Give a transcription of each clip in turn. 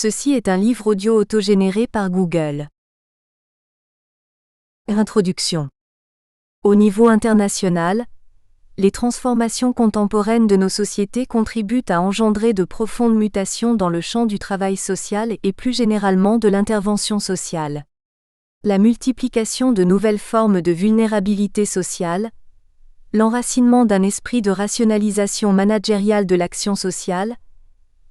Ceci est un livre audio autogénéré par Google. Introduction. Au niveau international, les transformations contemporaines de nos sociétés contribuent à engendrer de profondes mutations dans le champ du travail social et plus généralement de l'intervention sociale. La multiplication de nouvelles formes de vulnérabilité sociale, l'enracinement d'un esprit de rationalisation managériale de l'action sociale,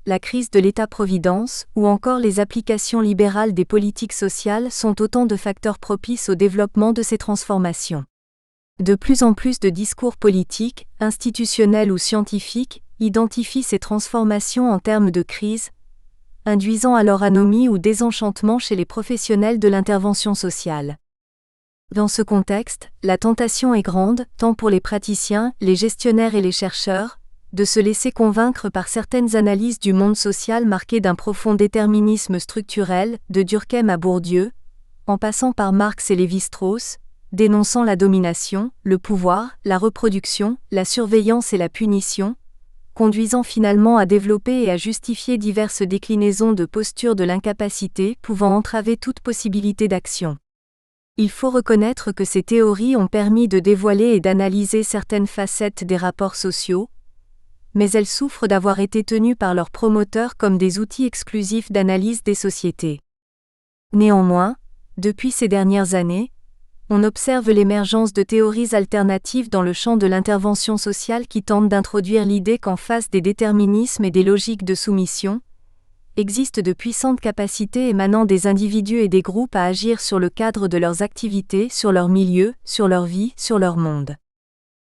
la crise de l'État-providence ou encore les applications libérales des politiques sociales sont autant de facteurs propices au développement de ces transformations. De plus en plus de discours politiques, institutionnels ou scientifiques identifient ces transformations en termes de crise, induisant alors anomie ou désenchantement chez les professionnels de l'intervention sociale. Dans ce contexte, la tentation est grande, tant pour les praticiens, les gestionnaires et les chercheurs, de se laisser convaincre par certaines analyses du monde social marquées d'un profond déterminisme structurel, de Durkheim à Bourdieu, en passant par Marx et Lévi-Strauss, dénonçant la domination, le pouvoir, la reproduction, la surveillance et la punition, conduisant finalement à développer et à justifier diverses déclinaisons de postures de l'incapacité pouvant entraver toute possibilité d'action. Il faut reconnaître que ces théories ont permis de dévoiler et d'analyser certaines facettes des rapports sociaux, mais elles souffrent d'avoir été tenues par leurs promoteurs comme des outils exclusifs d'analyse des sociétés. Néanmoins, depuis ces dernières années, on observe l'émergence de théories alternatives dans le champ de l'intervention sociale qui tentent d'introduire l'idée qu'en face des déterminismes et des logiques de soumission, existent de puissantes capacités émanant des individus et des groupes à agir sur le cadre de leurs activités, sur leur milieu, sur leur vie, sur leur monde.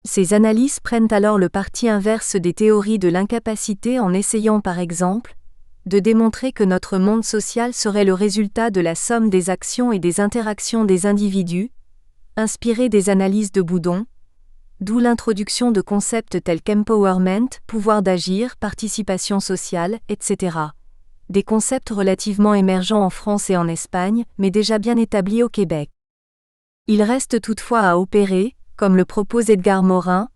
Ces analyses prennent alors le parti inverse des théories de l'incapacité en essayant par exemple de démontrer que notre monde social serait le résultat de la somme des actions et des interactions des individus, inspiré des analyses de Boudon, d'où l'introduction de concepts tels qu'empowerment, pouvoir d'agir, participation sociale, etc. Des concepts relativement émergents en France et en Espagne, mais déjà bien établis au Québec. Il reste toutefois à opérer, comme le propose Edgar Morin,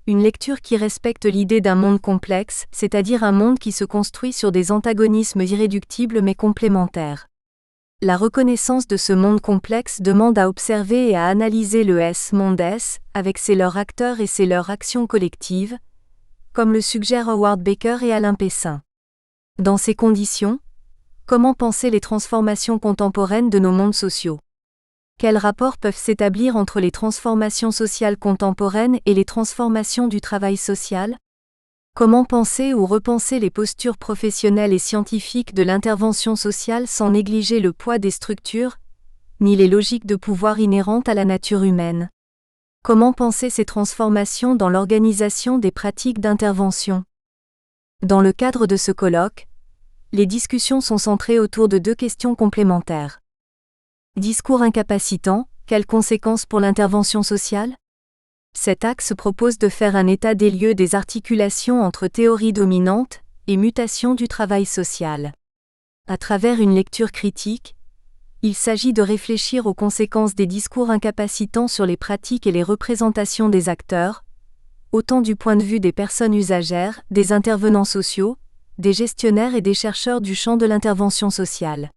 une lecture qui respecte l'idée d'un monde complexe, c'est-à-dire un monde qui se construit sur des antagonismes irréductibles mais complémentaires. La reconnaissance de ce monde complexe demande à observer et à analyser le monde avec ses leurs acteurs et ses leurs actions collectives, comme le suggèrent Howard Baker et Alain Pessin. Dans ces conditions, comment penser les transformations contemporaines de nos mondes sociaux ? Quels rapports peuvent s'établir entre les transformations sociales contemporaines et les transformations du travail social ? Comment penser ou repenser les postures professionnelles et scientifiques de l'intervention sociale sans négliger le poids des structures, ni les logiques de pouvoir inhérentes à la nature humaine ? Comment penser ces transformations dans l'organisation des pratiques d'intervention ? Dans le cadre de ce colloque, les discussions sont centrées autour de deux questions complémentaires. Discours incapacitant, quelles conséquences pour l'intervention sociale ? Cet axe propose de faire un état des lieux des articulations entre théorie dominante et mutation du travail social. À travers une lecture critique, il s'agit de réfléchir aux conséquences des discours incapacitants sur les pratiques et les représentations des acteurs, autant du point de vue des personnes usagères, des intervenants sociaux, des gestionnaires et des chercheurs du champ de l'intervention sociale.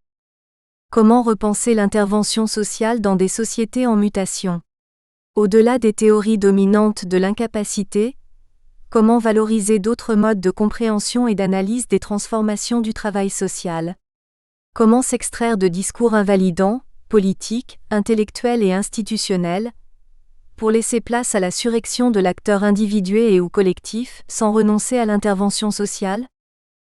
Comment repenser l'intervention sociale dans des sociétés en mutation ? Au-delà des théories dominantes de l'incapacité, comment valoriser d'autres modes de compréhension et d'analyse des transformations du travail social ? Comment s'extraire de discours invalidants, politiques, intellectuels et institutionnels, pour laisser place à la surrection de l'acteur individué et ou collectif, sans renoncer à l'intervention sociale ?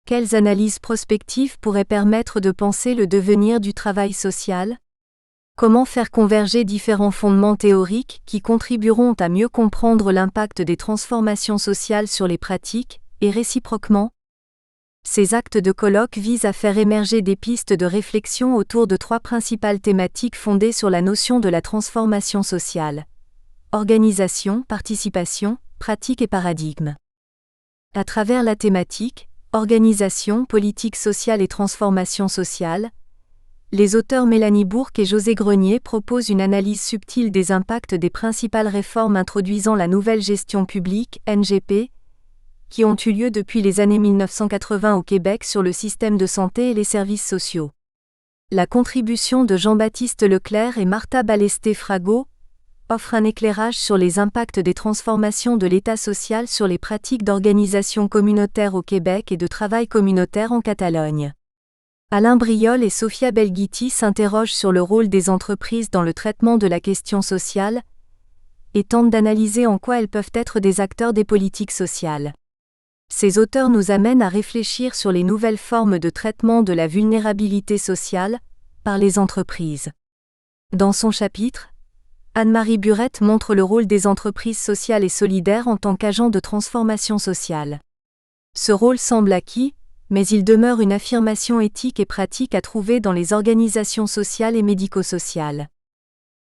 Quelles analyses prospectives pourraient permettre de penser le devenir du travail social ? Comment faire converger différents fondements théoriques qui contribueront à mieux comprendre l'impact des transformations sociales sur les pratiques, et réciproquement ? Ces actes de colloque visent à faire émerger des pistes de réflexion autour de trois principales thématiques fondées sur la notion de la transformation sociale. Organisation, participation, pratique et paradigme. À travers la thématique Organisation, politique sociale et transformation sociale, les auteurs Mélanie Bourque et José Grenier proposent une analyse subtile des impacts des principales réformes introduisant la nouvelle gestion publique, NGP, qui ont eu lieu depuis les années 1980 au Québec sur le système de santé et les services sociaux. La contribution de Jean-Baptiste Leclerc et Martha Ballesté-Frago offre un éclairage sur les impacts des transformations de l'État social sur les pratiques d'organisation communautaire au Québec et de travail communautaire en Catalogne. Alain Briol et Sophia Belghiti s'interrogent sur le rôle des entreprises dans le traitement de la question sociale et tentent d'analyser en quoi elles peuvent être des acteurs des politiques sociales. Ces auteurs nous amènent à réfléchir sur les nouvelles formes de traitement de la vulnérabilité sociale par les entreprises. Dans son chapitre, Anne-Marie Burette montre le rôle des entreprises sociales et solidaires en tant qu'agents de transformation sociale. Ce rôle semble acquis, mais il demeure une affirmation éthique et pratique à trouver dans les organisations sociales et médico-sociales.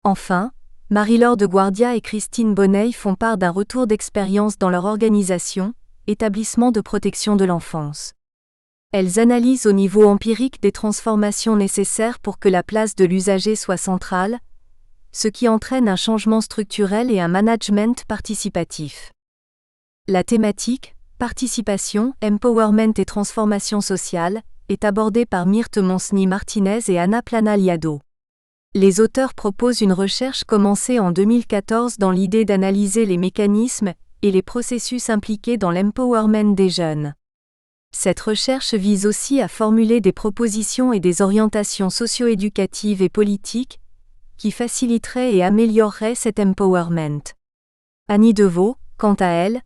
Enfin, Marie-Laure de Guardia et Christine Bonneuil font part d'un retour d'expérience dans leur organisation, établissement de protection de l'enfance. Elles analysent au niveau empirique des transformations nécessaires pour que la place de l'usager soit centrale, ce qui entraîne un changement structurel et un management participatif. La thématique « Participation, Empowerment et Transformation sociale » est abordée par Myrthe Monsny-Martinez et Anna Plana-Liado. Les auteurs proposent une recherche commencée en 2014 dans l'idée d'analyser les mécanismes et les processus impliqués dans l'empowerment des jeunes. Cette recherche vise aussi à formuler des propositions et des orientations socio-éducatives et politiques qui faciliterait et améliorerait cet empowerment. Annie Deveau, quant à elle,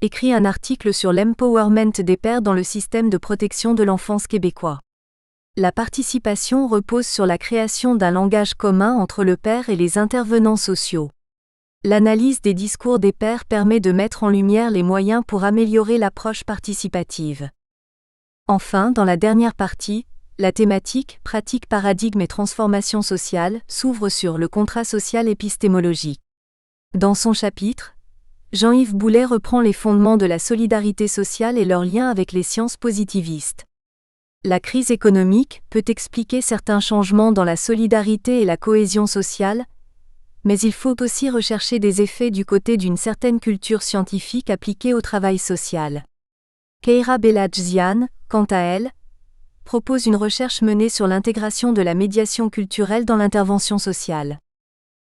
écrit un article sur l'empowerment des pères dans le système de protection de l'enfance québécois. La participation repose sur la création d'un langage commun entre le père et les intervenants sociaux. L'analyse des discours des pères permet de mettre en lumière les moyens pour améliorer l'approche participative. Enfin, dans la dernière partie, la thématique « Pratique, paradigme et transformation sociale » s'ouvre sur le contrat social épistémologique. Dans son chapitre, Jean-Yves Boulet reprend les fondements de la solidarité sociale et leur lien avec les sciences positivistes. La crise économique peut expliquer certains changements dans la solidarité et la cohésion sociale, mais il faut aussi rechercher des effets du côté d'une certaine culture scientifique appliquée au travail social. Keira Beladzian, quant à elle, propose une recherche menée sur l'intégration de la médiation culturelle dans l'intervention sociale.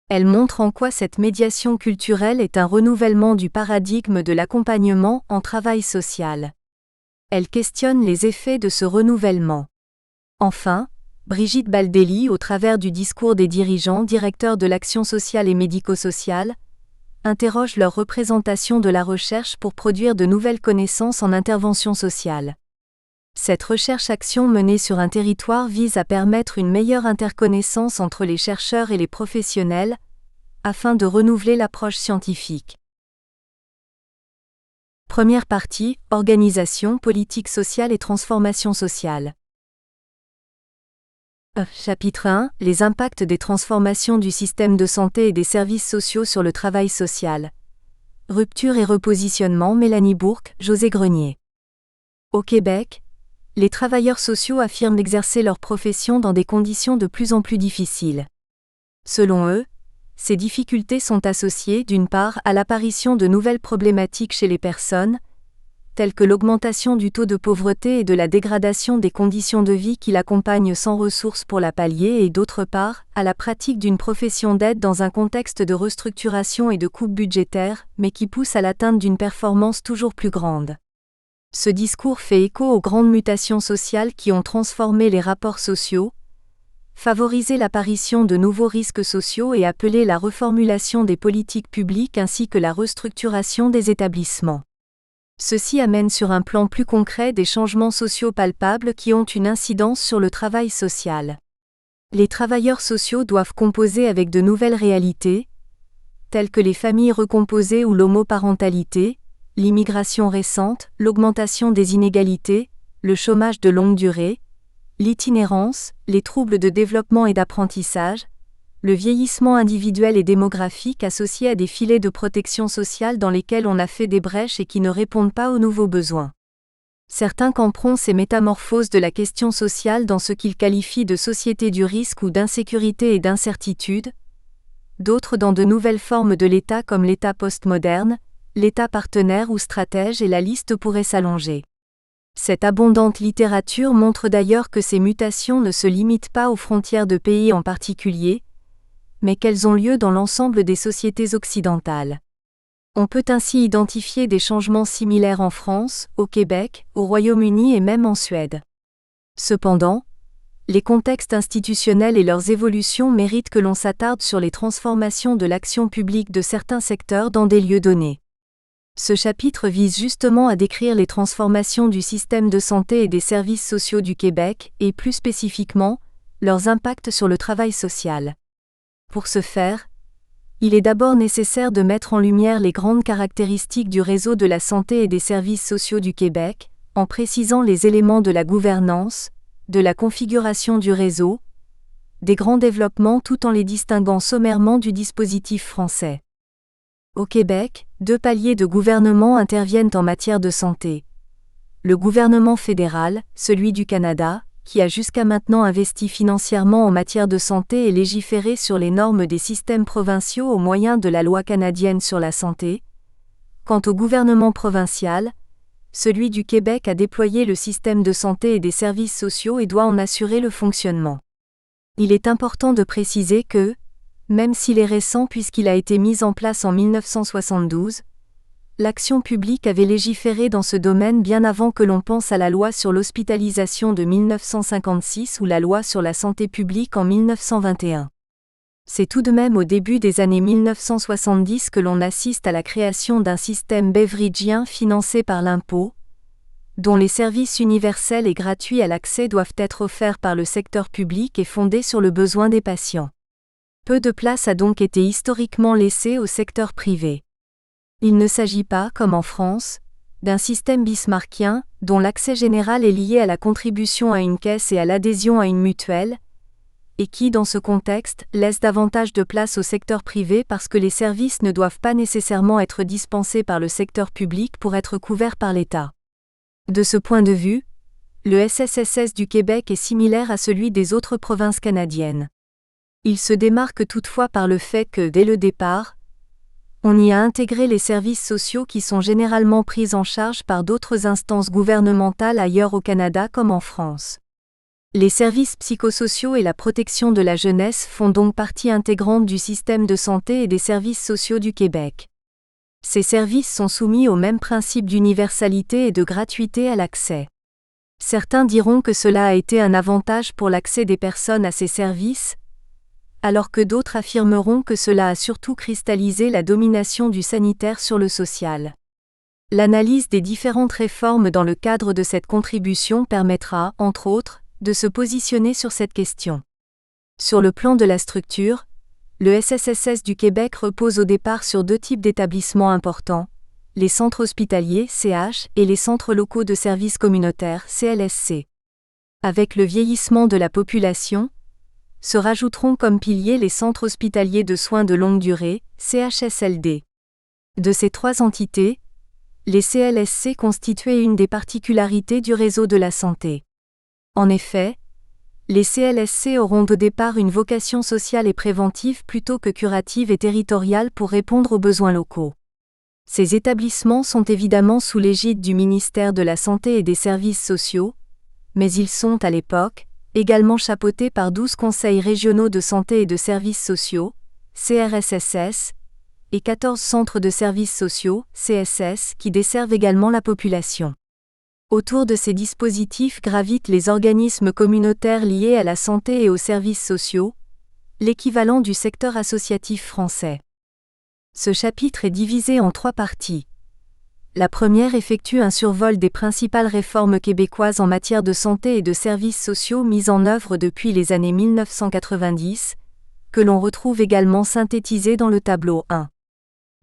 Elle montre en quoi cette médiation culturelle est un renouvellement du paradigme de l'accompagnement en travail social. Elle questionne les effets de ce renouvellement. Enfin, Brigitte Baldelli, au travers du discours des dirigeants directeurs de l'action sociale et médico-sociale, interroge leur représentation de la recherche pour produire de nouvelles connaissances en intervention sociale. Cette recherche-action menée sur un territoire vise à permettre une meilleure interconnaissance entre les chercheurs et les professionnels, afin de renouveler l'approche scientifique. Première partie, organisation, politique sociale et transformation sociale. Chapitre 1, les impacts des transformations du système de santé et des services sociaux sur le travail social. Rupture et repositionnement, Mélanie Bourque, José Grenier. Au Québec, les travailleurs sociaux affirment exercer leur profession dans des conditions de plus en plus difficiles. Selon eux, ces difficultés sont associées d'une part à l'apparition de nouvelles problématiques chez les personnes, telles que l'augmentation du taux de pauvreté et de la dégradation des conditions de vie qui l'accompagnent sans ressources pour la pallier et d'autre part à la pratique d'une profession d'aide dans un contexte de restructuration et de coupes budgétaires, mais qui pousse à l'atteinte d'une performance toujours plus grande. Ce discours fait écho aux grandes mutations sociales qui ont transformé les rapports sociaux, favorisé l'apparition de nouveaux risques sociaux et appelé la reformulation des politiques publiques ainsi que la restructuration des établissements. Ceci amène sur un plan plus concret des changements sociaux palpables qui ont une incidence sur le travail social. Les travailleurs sociaux doivent composer avec de nouvelles réalités, telles que les familles recomposées ou l'homoparentalité, l'immigration récente, l'augmentation des inégalités, le chômage de longue durée, l'itinérance, les troubles de développement et d'apprentissage, le vieillissement individuel et démographique associé à des filets de protection sociale dans lesquels on a fait des brèches et qui ne répondent pas aux nouveaux besoins. Certains camperont ces métamorphoses de la question sociale dans ce qu'ils qualifient de société du risque ou d'insécurité et d'incertitude, d'autres dans de nouvelles formes de l'État comme l'État postmoderne, l'État partenaire ou stratège et la liste pourrait s'allonger. Cette abondante littérature montre d'ailleurs que ces mutations ne se limitent pas aux frontières de pays en particulier, mais qu'elles ont lieu dans l'ensemble des sociétés occidentales. On peut ainsi identifier des changements similaires en France, au Québec, au Royaume-Uni et même en Suède. Cependant, les contextes institutionnels et leurs évolutions méritent que l'on s'attarde sur les transformations de l'action publique de certains secteurs dans des lieux donnés. Ce chapitre vise justement à décrire les transformations du système de santé et des services sociaux du Québec, et plus spécifiquement, leurs impacts sur le travail social. Pour ce faire, il est d'abord nécessaire de mettre en lumière les grandes caractéristiques du réseau de la santé et des services sociaux du Québec, en précisant les éléments de la gouvernance, de la configuration du réseau, des grands développements tout en les distinguant sommairement du dispositif français. Au Québec, 2 paliers de gouvernement interviennent en matière de santé. Le gouvernement fédéral, celui du Canada, qui a jusqu'à maintenant investi financièrement en matière de santé et légiféré sur les normes des systèmes provinciaux au moyen de la loi canadienne sur la santé. Quant au gouvernement provincial, celui du Québec a déployé le système de santé et des services sociaux et doit en assurer le fonctionnement. Il est important de préciser que, même s'il est récent puisqu'il a été mis en place en 1972, l'action publique avait légiféré dans ce domaine bien avant que l'on pense à la loi sur l'hospitalisation de 1956 ou la loi sur la santé publique en 1921. C'est tout de même au début des années 1970 que l'on assiste à la création d'un système beveridgien financé par l'impôt, dont les services universels et gratuits à l'accès doivent être offerts par le secteur public et fondés sur le besoin des patients. Peu de place a donc été historiquement laissée au secteur privé. Il ne s'agit pas, comme en France, d'un système bismarckien, dont l'accès général est lié à la contribution à une caisse et à l'adhésion à une mutuelle, et qui, dans ce contexte, laisse davantage de place au secteur privé parce que les services ne doivent pas nécessairement être dispensés par le secteur public pour être couverts par l'État. De ce point de vue, le SSSS du Québec est similaire à celui des autres provinces canadiennes. Il se démarque toutefois par le fait que, dès le départ, on y a intégré les services sociaux qui sont généralement pris en charge par d'autres instances gouvernementales ailleurs au Canada comme en France. Les services psychosociaux et la protection de la jeunesse font donc partie intégrante du système de santé et des services sociaux du Québec. Ces services sont soumis au même principe d'universalité et de gratuité à l'accès. Certains diront que cela a été un avantage pour l'accès des personnes à ces services, alors que d'autres affirmeront que cela a surtout cristallisé la domination du sanitaire sur le social. L'analyse des différentes réformes dans le cadre de cette contribution permettra, entre autres, de se positionner sur cette question. Sur le plan de la structure, le SSSS du Québec repose au départ sur 2 types d'établissements importants, les centres hospitaliers, CH, et les centres locaux de services communautaires, CLSC. Avec le vieillissement de la population, se rajouteront comme piliers les centres hospitaliers de soins de longue durée, CHSLD. De ces 3 entités, les CLSC constituaient une des particularités du réseau de la santé. En effet, les CLSC auront au départ une vocation sociale et préventive plutôt que curative et territoriale pour répondre aux besoins locaux. Ces établissements sont évidemment sous l'égide du ministère de la Santé et des Services sociaux, mais ils sont, à l'époque, également chapeautés par 12 conseils régionaux de santé et de services sociaux, CRSSS, et 14 centres de services sociaux, CSS, qui desservent également la population. Autour de ces dispositifs gravitent les organismes communautaires liés à la santé et aux services sociaux, l'équivalent du secteur associatif français. Ce chapitre est divisé en 3 parties. La première effectue un survol des principales réformes québécoises en matière de santé et de services sociaux mises en œuvre depuis les années 1990, que l'on retrouve également synthétisées dans le tableau 1.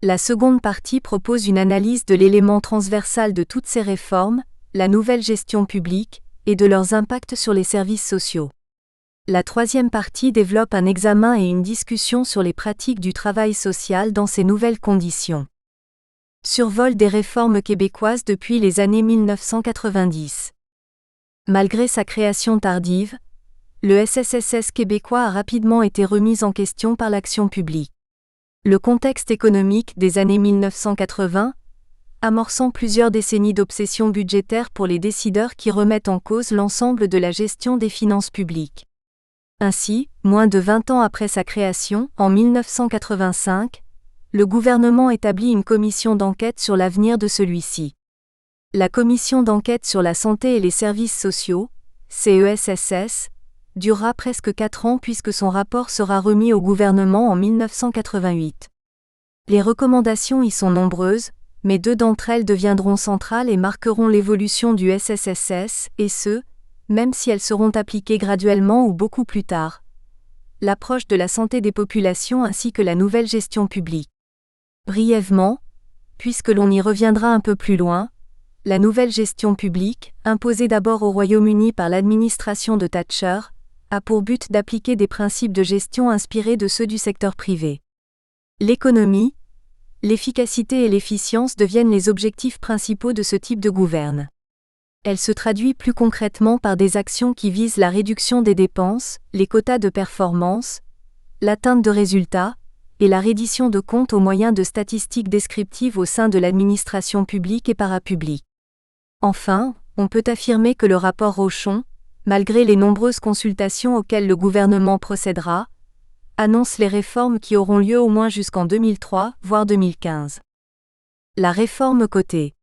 La seconde partie propose une analyse de l'élément transversal de toutes ces réformes, la nouvelle gestion publique, et de leurs impacts sur les services sociaux. La troisième partie développe un examen et une discussion sur les pratiques du travail social dans ces nouvelles conditions. Survol des réformes québécoises depuis les années 1990. Malgré sa création tardive, le SSSS québécois a rapidement été remis en question par l'action publique. Le contexte économique des années 1980, amorçant plusieurs décennies d'obsession budgétaire pour les décideurs qui remettent en cause l'ensemble de la gestion des finances publiques. Ainsi, moins de 20 ans après sa création, en 1985, le gouvernement établit une commission d'enquête sur l'avenir de celui-ci. La commission d'enquête sur la santé et les services sociaux, CESSS, durera presque 4 ans puisque son rapport sera remis au gouvernement en 1988. Les recommandations y sont nombreuses, mais 2 d'entre elles deviendront centrales et marqueront l'évolution du SSSS, et ce, même si elles seront appliquées graduellement ou beaucoup plus tard. L'approche de la santé des populations ainsi que la nouvelle gestion publique. Brièvement, puisque l'on y reviendra un peu plus loin, la nouvelle gestion publique, imposée d'abord au Royaume-Uni par l'administration de Thatcher, a pour but d'appliquer des principes de gestion inspirés de ceux du secteur privé. L'économie, l'efficacité et l'efficience deviennent les objectifs principaux de ce type de gouverne. Elle se traduit plus concrètement par des actions qui visent la réduction des dépenses, les quotas de performance, l'atteinte de résultats, et la reddition de comptes au moyen de statistiques descriptives au sein de l'administration publique et parapublique. Enfin, on peut affirmer que le rapport Rochon, malgré les nombreuses consultations auxquelles le gouvernement procédera, annonce les réformes qui auront lieu au moins jusqu'en 2003, voire 2015. La réforme cotée.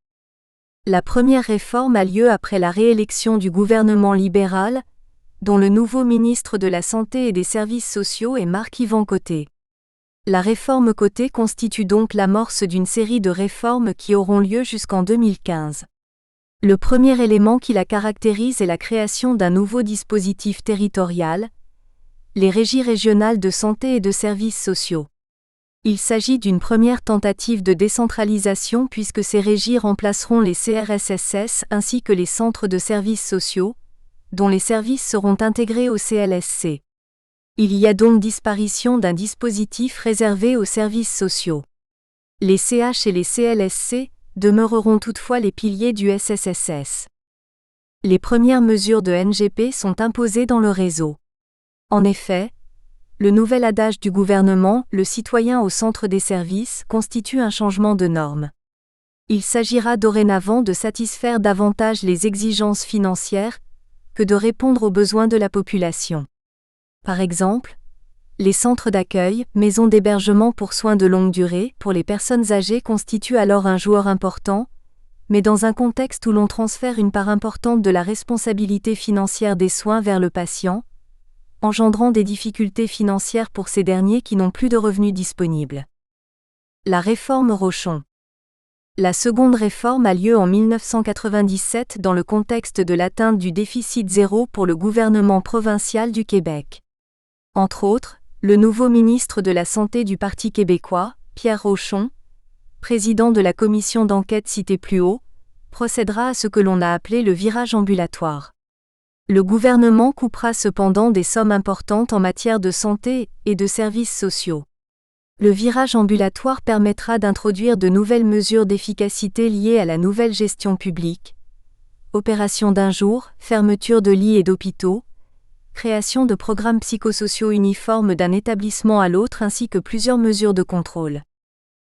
La première réforme a lieu après la réélection du gouvernement libéral, dont le nouveau ministre de la Santé et des Services sociaux est Marc-Yvan Cotée. La réforme cotée constitue donc l'amorce d'une série de réformes qui auront lieu jusqu'en 2015. Le premier élément qui la caractérise est la création d'un nouveau dispositif territorial, les régies régionales de santé et de services sociaux. Il s'agit d'une première tentative de décentralisation puisque ces régies remplaceront les CRSSS ainsi que les centres de services sociaux, dont les services seront intégrés au CLSC. Il y a donc disparition d'un dispositif réservé aux services sociaux. Les CH et les CLSC demeureront toutefois les piliers du SSSS. Les premières mesures de NGP sont imposées dans le réseau. En effet, le nouvel adage du gouvernement, le citoyen au centre des services, constitue un changement de norme. Il s'agira dorénavant de satisfaire davantage les exigences financières que de répondre aux besoins de la population. Par exemple, les centres d'accueil, maisons d'hébergement pour soins de longue durée, pour les personnes âgées constituent alors un joueur important, mais dans un contexte où l'on transfère une part importante de la responsabilité financière des soins vers le patient, engendrant des difficultés financières pour ces derniers qui n'ont plus de revenus disponibles. La réforme Rochon. La seconde réforme a lieu en 1997 dans le contexte de l'atteinte du déficit zéro pour le gouvernement provincial du Québec. Entre autres, le nouveau ministre de la Santé du Parti québécois, Pierre Rochon, président de la commission d'enquête citée plus haut, procédera à ce que l'on a appelé le virage ambulatoire. Le gouvernement coupera cependant des sommes importantes en matière de santé et de services sociaux. Le virage ambulatoire permettra d'introduire de nouvelles mesures d'efficacité liées à la nouvelle gestion publique. Opération d'un jour, fermeture de lits et d'hôpitaux, création de programmes psychosociaux uniformes d'un établissement à l'autre ainsi que plusieurs mesures de contrôle.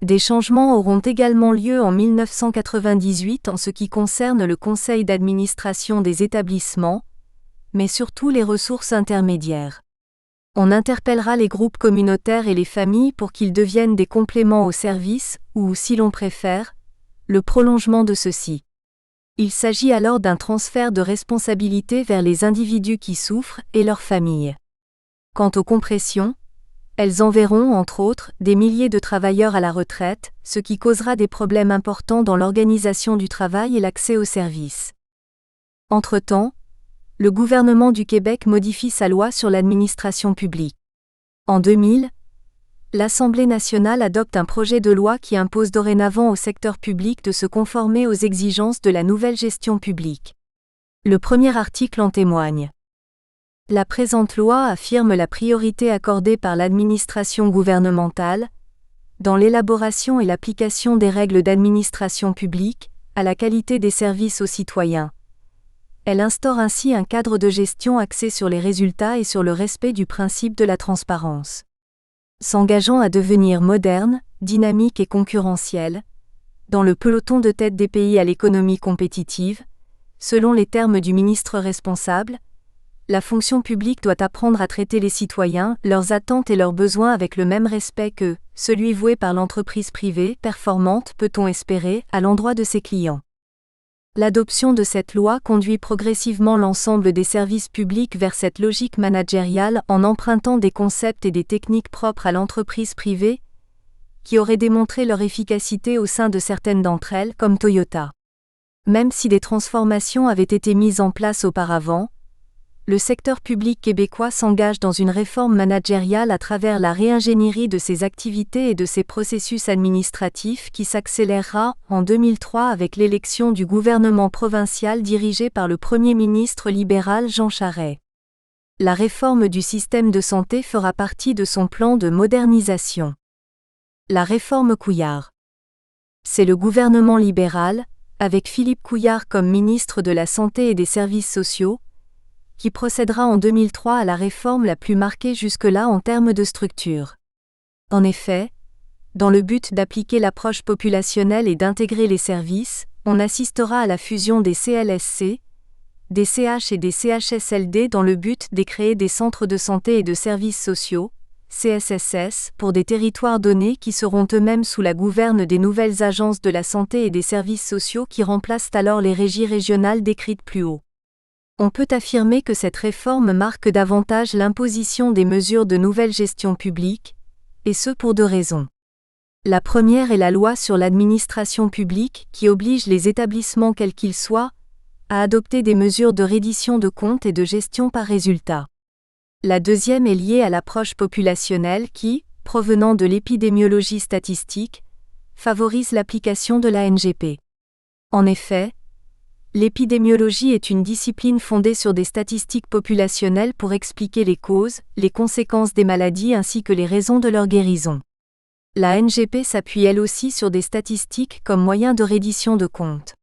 Des changements auront également lieu en 1998 en ce qui concerne le conseil d'administration des établissements, mais surtout les ressources intermédiaires. On interpellera les groupes communautaires et les familles pour qu'ils deviennent des compléments aux services, ou, si l'on préfère, le prolongement de ceux-ci. Il s'agit alors d'un transfert de responsabilité vers les individus qui souffrent et leurs familles. Quant aux compressions, elles enverront, entre autres, des milliers de travailleurs à la retraite, ce qui causera des problèmes importants dans l'organisation du travail et l'accès aux services. Entre-temps, le gouvernement du Québec modifie sa loi sur l'administration publique. En 2000, l'Assemblée nationale adopte un projet de loi qui impose dorénavant au secteur public de se conformer aux exigences de la nouvelle gestion publique. Le premier article en témoigne. La présente loi affirme la priorité accordée par l'administration gouvernementale, dans l'élaboration et l'application des règles d'administration publique, à la qualité des services aux citoyens. Elle instaure ainsi un cadre de gestion axé sur les résultats et sur le respect du principe de la transparence. S'engageant à devenir moderne, dynamique et concurrentielle, dans le peloton de tête des pays à l'économie compétitive, selon les termes du ministre responsable, la fonction publique doit apprendre à traiter les citoyens, leurs attentes et leurs besoins avec le même respect que celui voué par l'entreprise privée, performante, peut-on espérer, à l'endroit de ses clients. L'adoption de cette loi conduit progressivement l'ensemble des services publics vers cette logique managériale en empruntant des concepts et des techniques propres à l'entreprise privée, qui auraient démontré leur efficacité au sein de certaines d'entre elles, comme Toyota. Même si des transformations avaient été mises en place auparavant, le secteur public québécois s'engage dans une réforme managériale à travers la réingénierie de ses activités et de ses processus administratifs qui s'accélérera en 2003 avec l'élection du gouvernement provincial dirigé par le premier ministre libéral Jean Charest. La réforme du système de santé fera partie de son plan de modernisation. La réforme Couillard. C'est le gouvernement libéral, avec Philippe Couillard comme ministre de la Santé et des Services sociaux, qui procédera en 2003 à la réforme la plus marquée jusque-là en termes de structure. En effet, dans le but d'appliquer l'approche populationnelle et d'intégrer les services, on assistera à la fusion des CLSC, des CH et des CHSLD dans le but de créer des centres de santé et de services sociaux, CSSS, pour des territoires donnés qui seront eux-mêmes sous la gouverne des nouvelles agences de la santé et des services sociaux qui remplacent alors les régies régionales décrites plus haut. On peut affirmer que cette réforme marque davantage l'imposition des mesures de nouvelle gestion publique, et ce pour deux raisons. La première est la loi sur l'administration publique qui oblige les établissements quels qu'ils soient à adopter des mesures de reddition de comptes et de gestion par résultat. La deuxième est liée à l'approche populationnelle qui, provenant de l'épidémiologie statistique, favorise l'application de la NGP. En effet, l'épidémiologie est une discipline fondée sur des statistiques populationnelles pour expliquer les causes, les conséquences des maladies ainsi que les raisons de leur guérison. La NGP s'appuie elle aussi sur des statistiques comme moyen de reddition de comptes.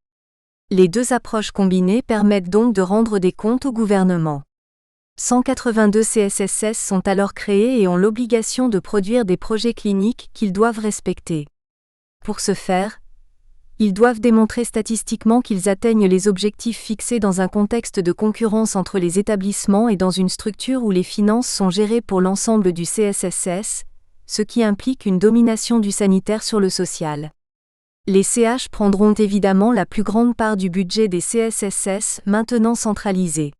Les deux approches combinées permettent donc de rendre des comptes au gouvernement. 182 CSSS sont alors créés et ont l'obligation de produire des projets cliniques qu'ils doivent respecter. Pour ce faire, ils doivent démontrer statistiquement qu'ils atteignent les objectifs fixés dans un contexte de concurrence entre les établissements et dans une structure où les finances sont gérées pour l'ensemble du CSSS, ce qui implique une domination du sanitaire sur le social. Les CH prendront évidemment la plus grande part du budget des CSSS maintenant centralisé.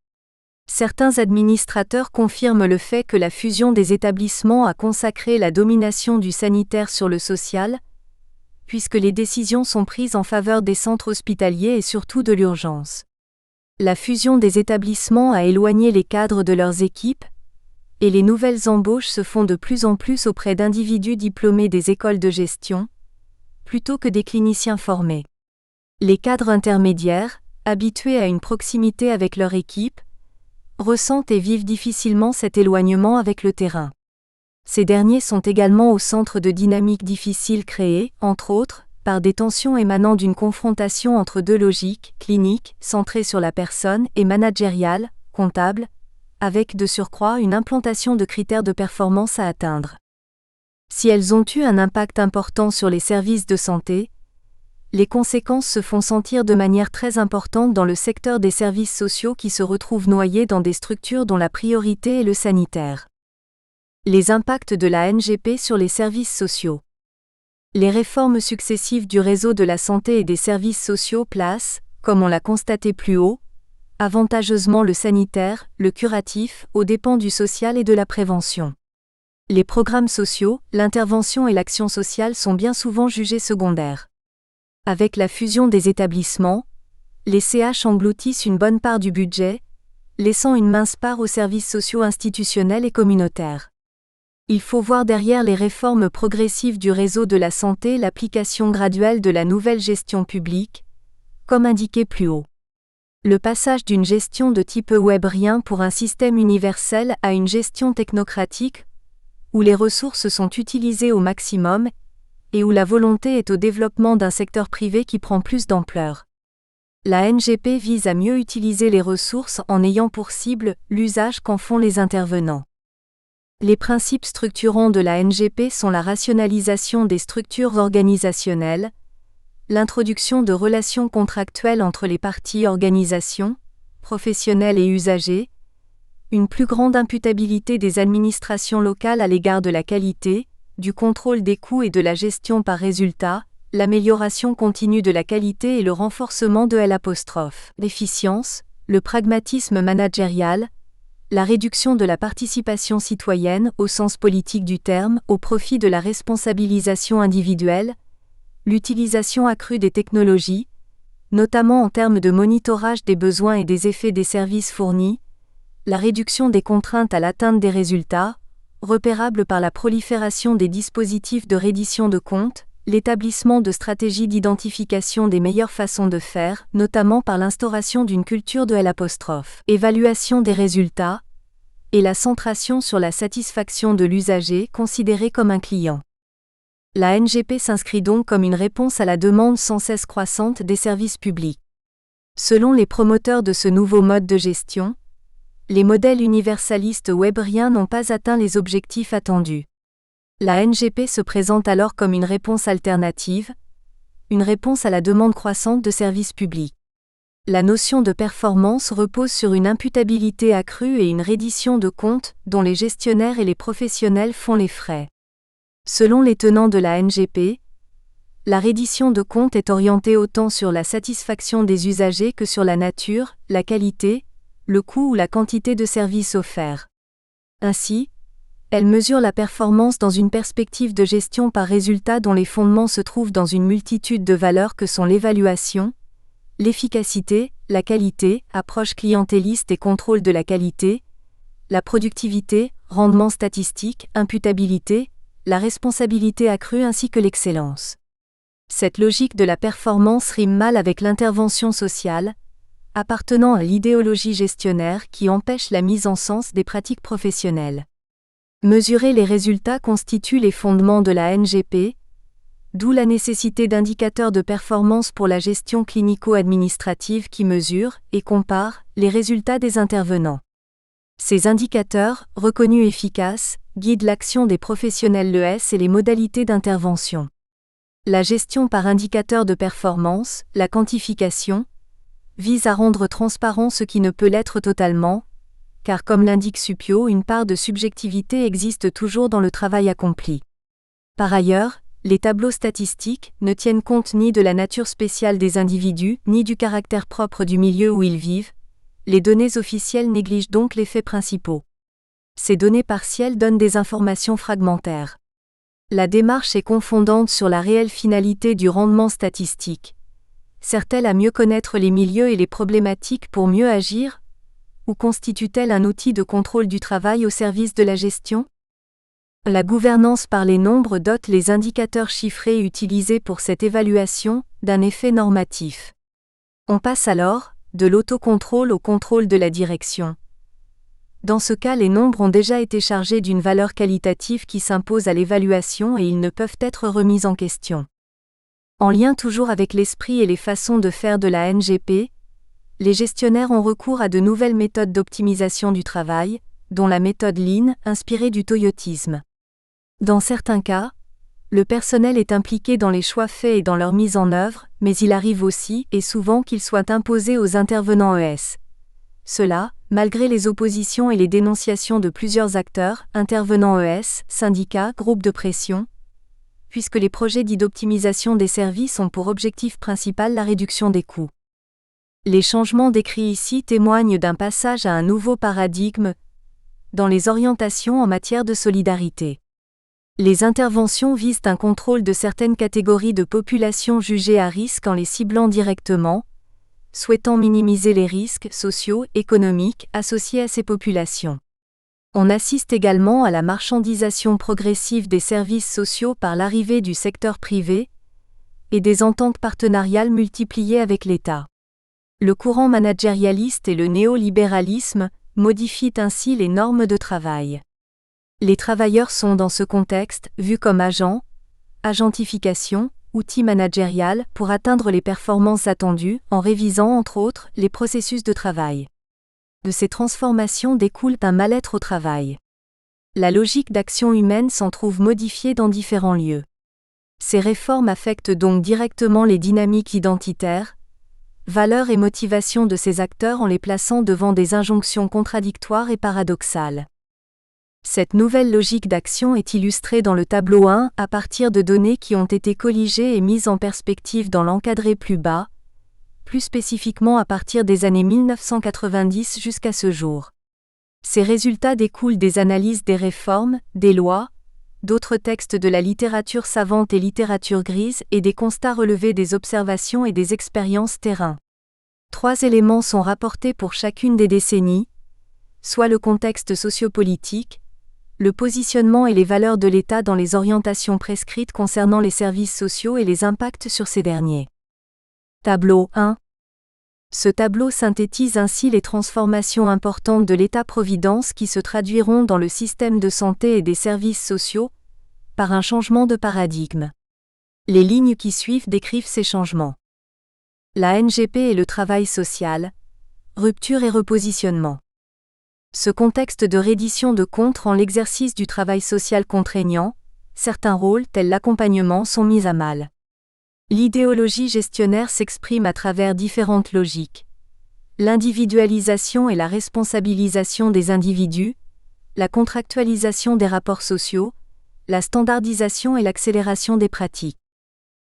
Certains administrateurs confirment le fait que la fusion des établissements a consacré la domination du sanitaire sur le social, puisque les décisions sont prises en faveur des centres hospitaliers et surtout de l'urgence. La fusion des établissements a éloigné les cadres de leurs équipes, et les nouvelles embauches se font de plus en plus auprès d'individus diplômés des écoles de gestion, plutôt que des cliniciens formés. Les cadres intermédiaires, habitués à une proximité avec leur équipe, ressentent et vivent difficilement cet éloignement avec le terrain. Ces derniers sont également au centre de dynamiques difficiles créées, entre autres, par des tensions émanant d'une confrontation entre deux logiques, cliniques, centrées sur la personne, et managériales, comptables, avec de surcroît une implantation de critères de performance à atteindre. Si elles ont eu un impact important sur les services de santé, les conséquences se font sentir de manière très importante dans le secteur des services sociaux qui se retrouvent noyés dans des structures dont la priorité est le sanitaire. Les impacts de la NGP sur les services sociaux. Les réformes successives du réseau de la santé et des services sociaux placent, comme on l'a constaté plus haut, avantageusement le sanitaire, le curatif, aux dépens du social et de la prévention. Les programmes sociaux, l'intervention et l'action sociale sont bien souvent jugés secondaires. Avec la fusion des établissements, les CH engloutissent une bonne part du budget, laissant une mince part aux services sociaux institutionnels et communautaires. Il faut voir derrière les réformes progressives du réseau de la santé l'application graduelle de la nouvelle gestion publique, comme indiqué plus haut. Le passage d'une gestion de type webrien pour un système universel à une gestion technocratique, où les ressources sont utilisées au maximum, et où la volonté est au développement d'un secteur privé qui prend plus d'ampleur. La NGP vise à mieux utiliser les ressources en ayant pour cible l'usage qu'en font les intervenants. Les principes structurants de la NGP sont la rationalisation des structures organisationnelles, l'introduction de relations contractuelles entre les parties organisations, professionnels et usagers, une plus grande imputabilité des administrations locales à l'égard de la qualité, du contrôle des coûts et de la gestion par résultat, l'amélioration continue de la qualité et le renforcement de l'efficience, le pragmatisme managérial, la réduction de la participation citoyenne au sens politique du terme au profit de la responsabilisation individuelle, l'utilisation accrue des technologies, notamment en termes de monitorage des besoins et des effets des services fournis, la réduction des contraintes à l'atteinte des résultats, repérables par la prolifération des dispositifs de reddition de comptes, l'établissement de stratégies d'identification des meilleures façons de faire, notamment par l'instauration d'une culture de évaluation des résultats, et la centration sur la satisfaction de l'usager considéré comme un client. La NGP s'inscrit donc comme une réponse à la demande sans cesse croissante des services publics. Selon les promoteurs de ce nouveau mode de gestion, les modèles universalistes webriens n'ont pas atteint les objectifs attendus. La NGP se présente alors comme une réponse alternative, une réponse à la demande croissante de services publics. La notion de performance repose sur une imputabilité accrue et une reddition de comptes dont les gestionnaires et les professionnels font les frais. Selon les tenants de la NGP, la reddition de comptes est orientée autant sur la satisfaction des usagers que sur la nature, la qualité, le coût ou la quantité de services offerts. Ainsi, elle mesure la performance dans une perspective de gestion par résultat dont les fondements se trouvent dans une multitude de valeurs que sont l'évaluation, l'efficacité, la qualité, approche clientéliste et contrôle de la qualité, la productivité, rendement statistique, imputabilité, la responsabilité accrue ainsi que l'excellence. Cette logique de la performance rime mal avec l'intervention sociale, appartenant à l'idéologie gestionnaire qui empêche la mise en sens des pratiques professionnelles. Mesurer les résultats constitue les fondements de la NGP, d'où la nécessité d'indicateurs de performance pour la gestion clinico-administrative qui mesurent et comparent les résultats des intervenants. Ces indicateurs, reconnus efficaces, guident l'action des professionnels l'ES et les modalités d'intervention. La gestion par indicateur de performance, la quantification, vise à rendre transparent ce qui ne peut l'être totalement, car comme l'indique Supio, une part de subjectivité existe toujours dans le travail accompli. Par ailleurs, les tableaux statistiques ne tiennent compte ni de la nature spéciale des individus, ni du caractère propre du milieu où ils vivent. Les données officielles négligent donc les faits principaux. Ces données partielles donnent des informations fragmentaires. La démarche est confondante sur la réelle finalité du rendement statistique. Sert-elle à mieux connaître les milieux et les problématiques pour mieux agir? Ou constitue-t-elle un outil de contrôle du travail au service de la gestion? La gouvernance par les nombres dote les indicateurs chiffrés utilisés pour cette évaluation d'un effet normatif. On passe alors de l'autocontrôle au contrôle de la direction. Dans ce cas, les nombres ont déjà été chargés d'une valeur qualitative qui s'impose à l'évaluation et ils ne peuvent être remis en question. En lien toujours avec l'esprit et les façons de faire de la NGP, les gestionnaires ont recours à de nouvelles méthodes d'optimisation du travail, dont la méthode Lean, inspirée du toyotisme. Dans certains cas, le personnel est impliqué dans les choix faits et dans leur mise en œuvre, mais il arrive aussi, et souvent, qu'ils soient imposés aux intervenants ES. Cela, malgré les oppositions et les dénonciations de plusieurs acteurs, intervenants ES, syndicats, groupes de pression, puisque les projets dits d'optimisation des services ont pour objectif principal la réduction des coûts. Les changements décrits ici témoignent d'un passage à un nouveau paradigme dans les orientations en matière de solidarité. Les interventions visent un contrôle de certaines catégories de population jugées à risque en les ciblant directement, souhaitant minimiser les risques sociaux, économiques associés à ces populations. On assiste également à la marchandisation progressive des services sociaux par l'arrivée du secteur privé et des ententes partenariales multipliées avec l'État. Le courant managérialiste et le néolibéralisme modifient ainsi les normes de travail. Les travailleurs sont dans ce contexte vus comme agents, agentification, outil managérial pour atteindre les performances attendues en révisant entre autres les processus de travail. De ces transformations découle un mal-être au travail. La logique d'action humaine s'en trouve modifiée dans différents lieux. Ces réformes affectent donc directement les dynamiques identitaires, valeurs et motivations de ces acteurs en les plaçant devant des injonctions contradictoires et paradoxales. Cette nouvelle logique d'action est illustrée dans le tableau 1 à partir de données qui ont été colligées et mises en perspective dans l'encadré plus bas, plus spécifiquement à partir des années 1990 jusqu'à ce jour. Ces résultats découlent des analyses des réformes, des lois, d'autres textes de la littérature savante et littérature grise et des constats relevés des observations et des expériences terrain. 3 éléments sont rapportés pour chacune des décennies, soit le contexte sociopolitique, le positionnement et les valeurs de l'État dans les orientations prescrites concernant les services sociaux et les impacts sur ces derniers. Tableau 1. Ce tableau synthétise ainsi les transformations importantes de l'État-providence qui se traduiront dans le système de santé et des services sociaux, par un changement de paradigme. Les lignes qui suivent décrivent ces changements. La NGP et le travail social, rupture et repositionnement. Ce contexte de reddition de comptes rend l'exercice du travail social contraignant, certains rôles tels l'accompagnement sont mis à mal. L'idéologie gestionnaire s'exprime à travers différentes logiques. L'individualisation et la responsabilisation des individus, la contractualisation des rapports sociaux, la standardisation et l'accélération des pratiques.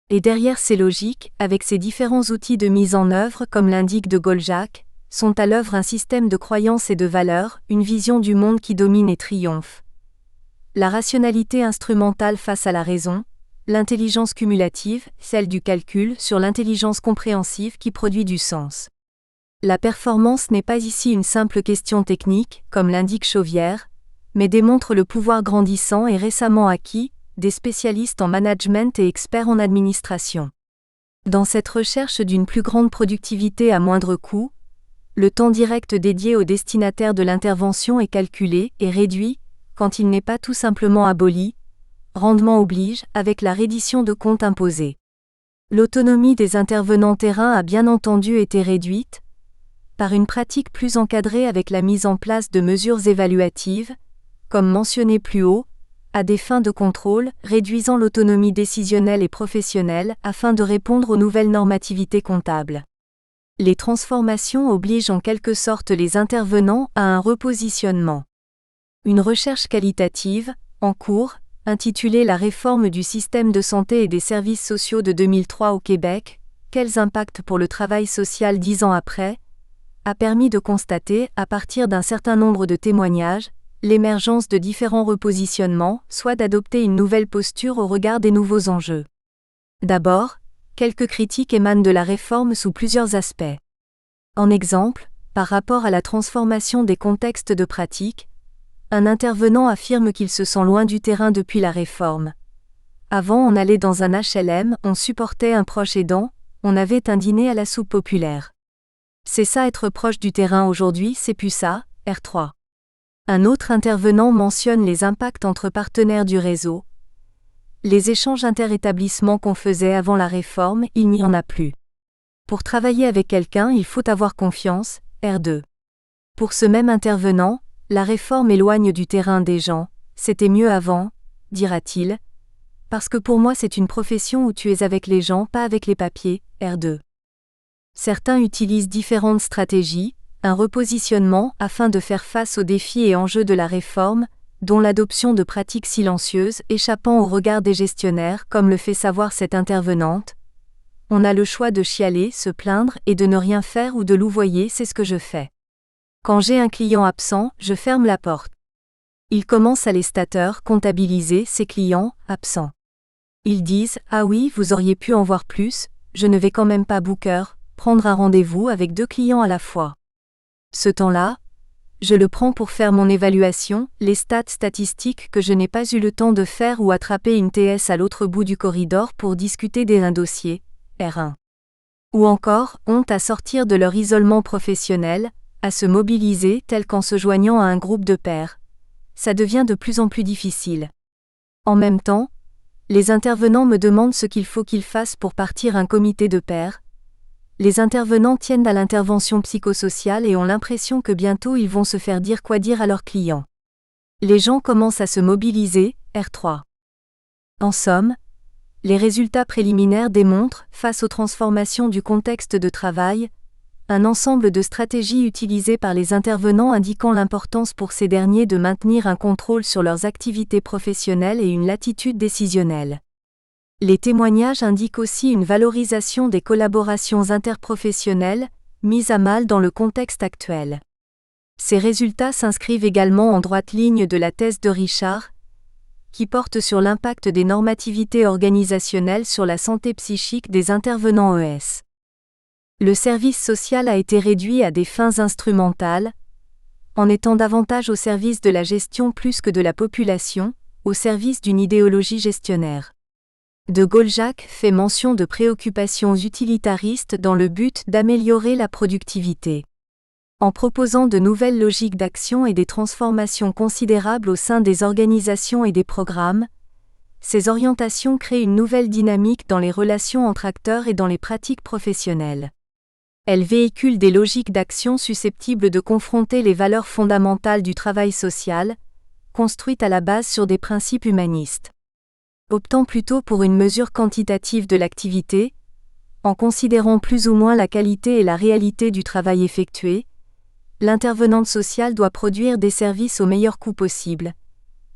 Et derrière ces logiques, avec ces différents outils de mise en œuvre comme l'indique de Gaulle-Jacques, sont à l'œuvre un système de croyances et de valeurs, une vision du monde qui domine et triomphe. La rationalité instrumentale face à la raison, l'intelligence cumulative, celle du calcul, sur l'intelligence compréhensive qui produit du sens. La performance n'est pas ici une simple question technique, comme l'indique Chauvière, mais démontre le pouvoir grandissant et récemment acquis, des spécialistes en management et experts en administration. Dans cette recherche d'une plus grande productivité à moindre coût, le temps direct dédié aux destinataires de l'intervention est calculé et réduit, quand il n'est pas tout simplement aboli, rendement oblige, avec la reddition de comptes imposée. L'autonomie des intervenants terrain a bien entendu été réduite, par une pratique plus encadrée avec la mise en place de mesures évaluatives, comme mentionné plus haut, à des fins de contrôle, réduisant l'autonomie décisionnelle et professionnelle afin de répondre aux nouvelles normativités comptables. Les transformations obligent en quelque sorte les intervenants à un repositionnement. Une recherche qualitative, en cours, intitulée La réforme du système de santé et des services sociaux de 2003 au Québec, quels impacts pour le travail social 10 ans après, a permis de constater, à partir d'un certain nombre de témoignages, l'émergence de différents repositionnements, soit d'adopter une nouvelle posture au regard des nouveaux enjeux. D'abord, quelques critiques émanent de la réforme sous plusieurs aspects. En exemple, par rapport à la transformation des contextes de pratique, un intervenant affirme qu'il se sent loin du terrain depuis la réforme. Avant, on allait dans un HLM, on supportait un proche aidant, on avait un dîner à la soupe populaire. C'est ça être proche du terrain aujourd'hui, c'est plus ça, R3. Un autre intervenant mentionne les impacts entre partenaires du réseau. Les échanges interétablissements qu'on faisait avant la réforme, il n'y en a plus. Pour travailler avec quelqu'un, il faut avoir confiance, R2. Pour ce même intervenant, la réforme éloigne du terrain des gens, c'était mieux avant, dira-t-il, parce que pour moi c'est une profession où tu es avec les gens, pas avec les papiers, R2. Certains utilisent différentes stratégies, un repositionnement afin de faire face aux défis et enjeux de la réforme, dont l'adoption de pratiques silencieuses échappant au regard des gestionnaires, comme le fait savoir cette intervenante. On a le choix de chialer, se plaindre et de ne rien faire ou de louvoyer, c'est ce que je fais. Quand j'ai un client absent, je ferme la porte. Ils commencent à les stateurs comptabiliser ces clients absents. Ils disent « Ah oui, vous auriez pu en voir plus, je ne vais quand même pas booker, prendre un rendez-vous avec 2 clients à la fois. » Ce temps-là, je le prends pour faire mon évaluation, les stats statistiques que je n'ai pas eu le temps de faire ou attraper une TS à l'autre bout du corridor pour discuter d'un dossier, R1. Ou encore, ont à sortir de leur isolement professionnel, à se mobiliser tel qu'en se joignant à un groupe de pairs. Ça devient de plus en plus difficile. En même temps, les intervenants me demandent ce qu'il faut qu'ils fassent pour partir un comité de pairs. Les intervenants tiennent à l'intervention psychosociale et ont l'impression que bientôt ils vont se faire dire quoi dire à leurs clients. Les gens commencent à se mobiliser, R3. En somme, Les résultats préliminaires démontrent, face aux transformations du contexte de travail, un ensemble de stratégies utilisées par les intervenants indiquant l'importance pour ces derniers de maintenir un contrôle sur leurs activités professionnelles et une latitude décisionnelle. Les témoignages indiquent aussi une valorisation des collaborations interprofessionnelles, mises à mal dans le contexte actuel. Ces résultats s'inscrivent également en droite ligne de la thèse de Richard, qui porte sur l'impact des normativités organisationnelles sur la santé psychique des intervenants ES. Le service social a été réduit à des fins instrumentales, en étant davantage au service de la gestion plus que de la population, au service d'une idéologie gestionnaire. De Gaulle-Jacques fait mention de préoccupations utilitaristes dans le but d'améliorer la productivité. En proposant de nouvelles logiques d'action et des transformations considérables au sein des organisations et des programmes, ces orientations créent une nouvelle dynamique dans les relations entre acteurs et dans les pratiques professionnelles. Elles véhiculent des logiques d'action susceptibles de confronter les valeurs fondamentales du travail social, construites à la base sur des principes humanistes. Optant plutôt pour une mesure quantitative de l'activité, en considérant plus ou moins la qualité et la réalité du travail effectué, l'intervenante sociale doit produire des services au meilleur coût possible.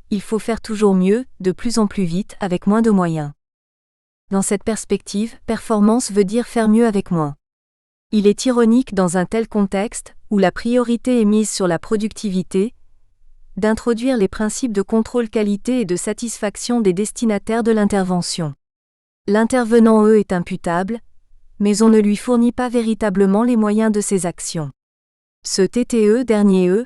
Il faut faire toujours mieux, de plus en plus vite, avec moins de moyens. Dans cette perspective, performance veut dire faire mieux avec moins. Il est ironique dans un tel contexte, où la priorité est mise sur la productivité, d'introduire les principes de contrôle qualité et de satisfaction des destinataires de l'intervention. L'intervenant est imputable, mais on ne lui fournit pas véritablement les moyens de ses actions. Ce dernier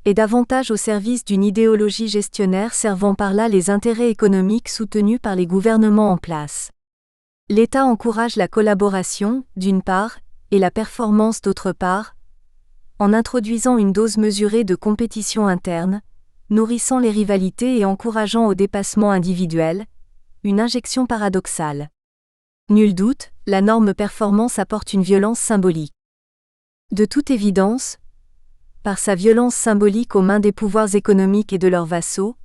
est davantage au service d'une idéologie gestionnaire servant par là les intérêts économiques soutenus par les gouvernements en place. L'État encourage la collaboration, d'une part, et la performance d'autre part, en introduisant une dose mesurée de compétition interne, nourrissant les rivalités et encourageant au dépassement individuel, une injection paradoxale. Nul doute, la norme performance apporte une violence symbolique. De toute évidence, par sa violence symbolique aux mains des pouvoirs économiques et de leurs vassaux,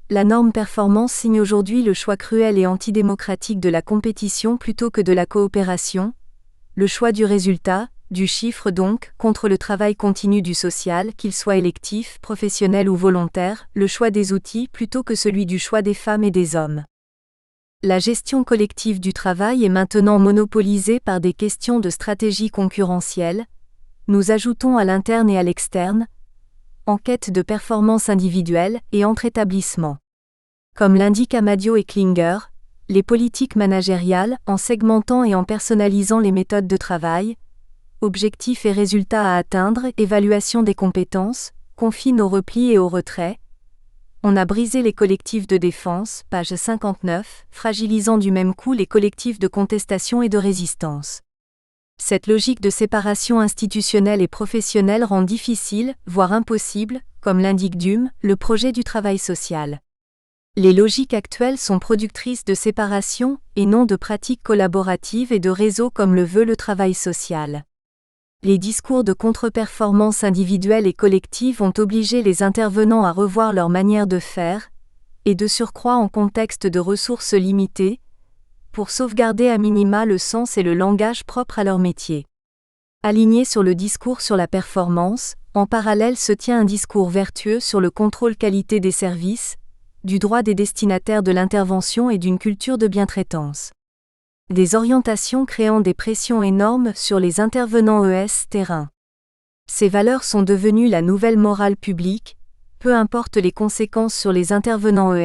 la norme performance signe aujourd'hui le choix cruel et antidémocratique de la compétition plutôt que de la coopération, le choix du résultat, du chiffre donc, contre le travail continu du social, qu'il soit électif, professionnel ou volontaire, le choix des outils plutôt que celui du choix des femmes et des hommes. La gestion collective du travail est maintenant monopolisée par des questions de stratégie concurrentielle, nous ajoutons à l'interne et à l'externe, en quête de performance individuelle et entre établissements. Comme l'indiquent Amadio et Klinger, les politiques managériales, en segmentant et en personnalisant les méthodes de travail, objectifs et résultats à atteindre, évaluation des compétences, confinent au repli et au retrait. On a brisé les collectifs de défense, page 59, fragilisant du même coup les collectifs de contestation et de résistance. Cette logique de séparation institutionnelle et professionnelle rend difficile, voire impossible, comme l'indique Dume, le projet du travail social. Les logiques actuelles sont productrices de séparation, et non de pratiques collaboratives et de réseaux comme le veut le travail social. Les discours de contre-performance individuelle et collective ont obligé les intervenants à revoir leur manière de faire, et de surcroît en contexte de ressources limitées, pour sauvegarder à minima le sens et le langage propres à leur métier. Aligné sur le discours sur la performance, en parallèle se tient un discours vertueux sur le contrôle qualité des services, du droit des destinataires de l'intervention et d'une culture de bientraitance. Des orientations créant des pressions énormes sur les intervenants terrain. Ces valeurs sont devenues la nouvelle morale publique, peu importe les conséquences sur les intervenants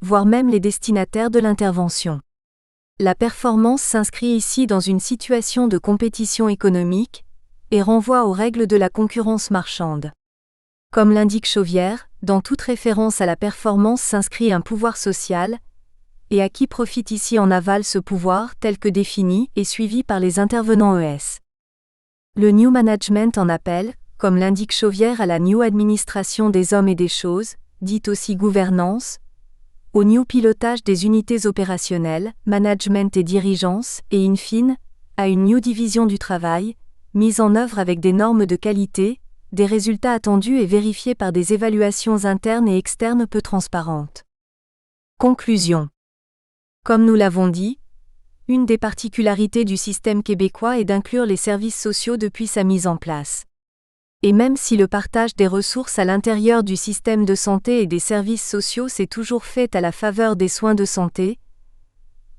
voire même les destinataires de l'intervention. La performance s'inscrit ici dans une situation de compétition économique, et renvoie aux règles de la concurrence marchande. Comme l'indique Chauvière, dans toute référence à la performance s'inscrit un pouvoir social, et à qui profite ici en aval ce pouvoir tel que défini et suivi par les intervenants Le New Management en appelle, comme l'indique Chauvière à la New Administration des hommes et des choses, dite aussi gouvernance, au New Pilotage des unités opérationnelles, management et dirigeance, et in fine, à une New Division du travail, mise en œuvre avec des normes de qualité, des résultats attendus et vérifiés par des évaluations internes et externes peu transparentes. Conclusion. Comme nous l'avons dit, une des particularités du système québécois est d'inclure les services sociaux depuis sa mise en place. Et même si le partage des ressources à l'intérieur du système de santé et des services sociaux s'est toujours fait à la faveur des soins de santé,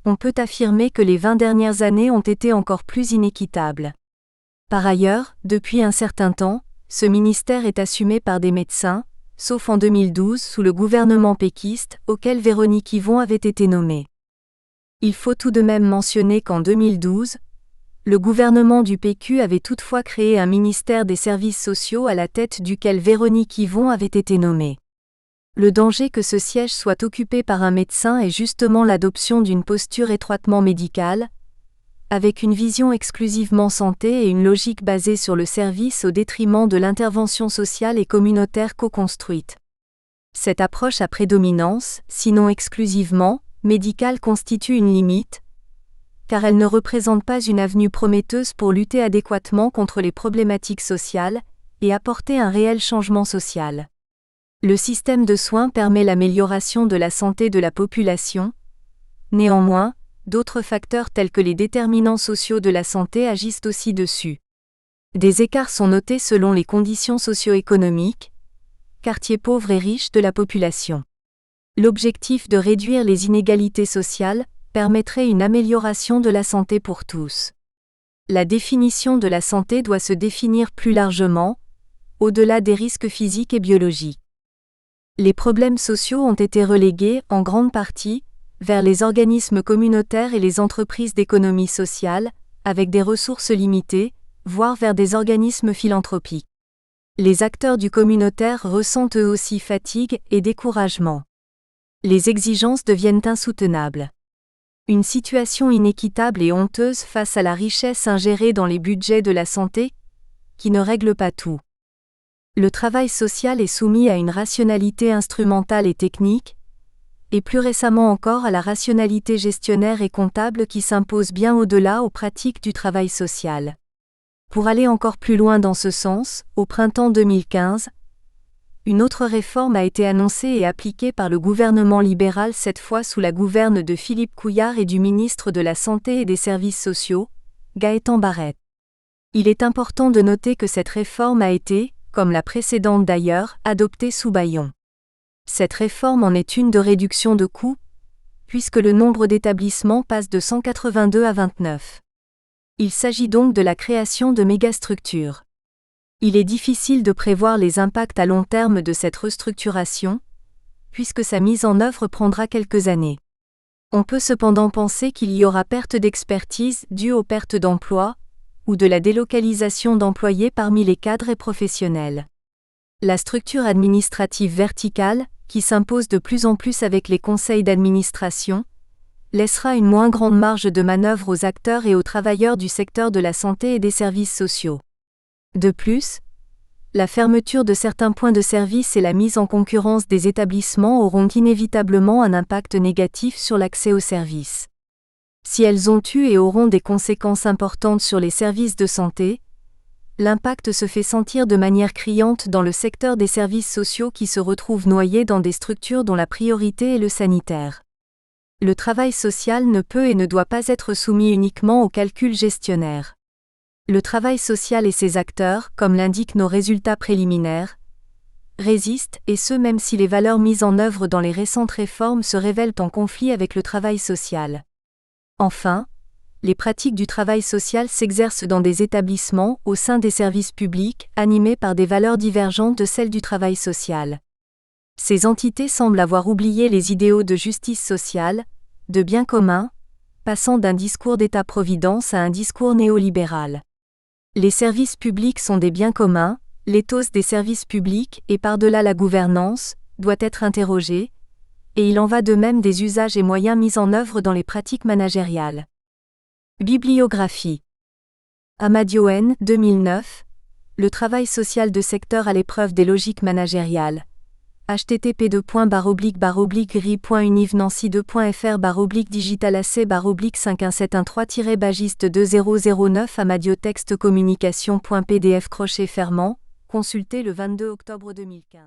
on peut affirmer que les 20 dernières années ont été encore plus inéquitables. Par ailleurs, depuis un certain temps, ce ministère est assumé par des médecins, sauf en 2012 sous le gouvernement péquiste, auquel Véronique Yvon avait été nommée. Il faut tout de même mentionner qu'en 2012, le gouvernement du PQ avait toutefois créé un ministère des services sociaux à la tête duquel Véronique Yvon avait été nommée. Le danger que ce siège soit occupé par un médecin est justement l'adoption d'une posture étroitement médicale, avec une vision exclusivement santé et une logique basée sur le service au détriment de l'intervention sociale et communautaire co-construite. Cette approche à prédominance, sinon exclusivement, médicale constitue une limite, car elle ne représente pas une avenue prometteuse pour lutter adéquatement contre les problématiques sociales et apporter un réel changement social. Le système de soins permet l'amélioration de la santé de la population. Néanmoins, d'autres facteurs tels que les déterminants sociaux de la santé agissent aussi dessus. Des écarts sont notés selon les conditions socio-économiques, quartiers pauvres et riches de la population. L'objectif de réduire les inégalités sociales permettrait une amélioration de la santé pour tous. La définition de la santé doit se définir plus largement, au-delà des risques physiques et biologiques. Les problèmes sociaux ont été relégués, en grande partie, vers les organismes communautaires et les entreprises d'économie sociale, avec des ressources limitées, voire vers des organismes philanthropiques. Les acteurs du communautaire ressentent eux aussi fatigue et découragement. Les exigences deviennent insoutenables. Une situation inéquitable et honteuse face à la richesse ingérée dans les budgets de la santé, qui ne règle pas tout. Le travail social est soumis à une rationalité instrumentale et technique, et plus récemment encore à la rationalité gestionnaire et comptable qui s'impose bien au-delà aux pratiques du travail social. Pour aller encore plus loin dans ce sens, au printemps 2015, une autre réforme a été annoncée et appliquée par le gouvernement libéral, cette fois sous la gouverne de Philippe Couillard et du ministre de la Santé et des Services sociaux, Gaétan Barrette. Il est important de noter que cette réforme a été, comme la précédente d'ailleurs, adoptée sous bâillon. Cette réforme en est une de réduction de coûts, puisque le nombre d'établissements passe de 182 à 29. Il s'agit donc de la création de mégastructures. Il est difficile de prévoir les impacts à long terme de cette restructuration, puisque sa mise en œuvre prendra quelques années. On peut cependant penser qu'il y aura perte d'expertise due aux pertes d'emplois, ou de la délocalisation d'employés parmi les cadres et professionnels. La structure administrative verticale, qui s'impose de plus en plus avec les conseils d'administration, laissera une moins grande marge de manœuvre aux acteurs et aux travailleurs du secteur de la santé et des services sociaux. De plus, la fermeture de certains points de service et la mise en concurrence des établissements auront inévitablement un impact négatif sur l'accès aux services. Si elles ont eu et auront des conséquences importantes sur les services de santé, l'impact se fait sentir de manière criante dans le secteur des services sociaux qui se retrouvent noyés dans des structures dont la priorité est le sanitaire. Le travail social ne peut et ne doit pas être soumis uniquement au calcul gestionnaire. Le travail social et ses acteurs, comme l'indiquent nos résultats préliminaires, résistent, et ce même si les valeurs mises en œuvre dans les récentes réformes se révèlent en conflit avec le travail social. Enfin, les pratiques du travail social s'exercent dans des établissements, au sein des services publics, animés par des valeurs divergentes de celles du travail social. Ces entités semblent avoir oublié les idéaux de justice sociale, de bien commun, passant d'un discours d'État-providence à un discours néolibéral. Les services publics sont des biens communs, l'éthos des services publics et par-delà la gouvernance, doit être interrogé, et il en va de même des usages et moyens mis en œuvre dans les pratiques managériales. Bibliographie. Amadioen, 2009. Le travail social de secteur à l'épreuve des logiques managériales. http://gri.univ-nancy2.fr/digitalac/5171-3-bagiste2009 Amadio-texte communication.pdf crochet fermant, consulté le 22 octobre 2015.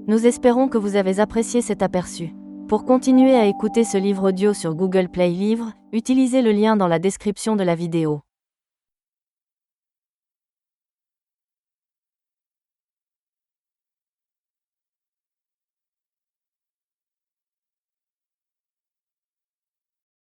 Nous espérons que vous avez apprécié cet aperçu. Pour continuer à écouter ce livre audio sur Google Play Livres, utilisez le lien dans la description de la vidéo.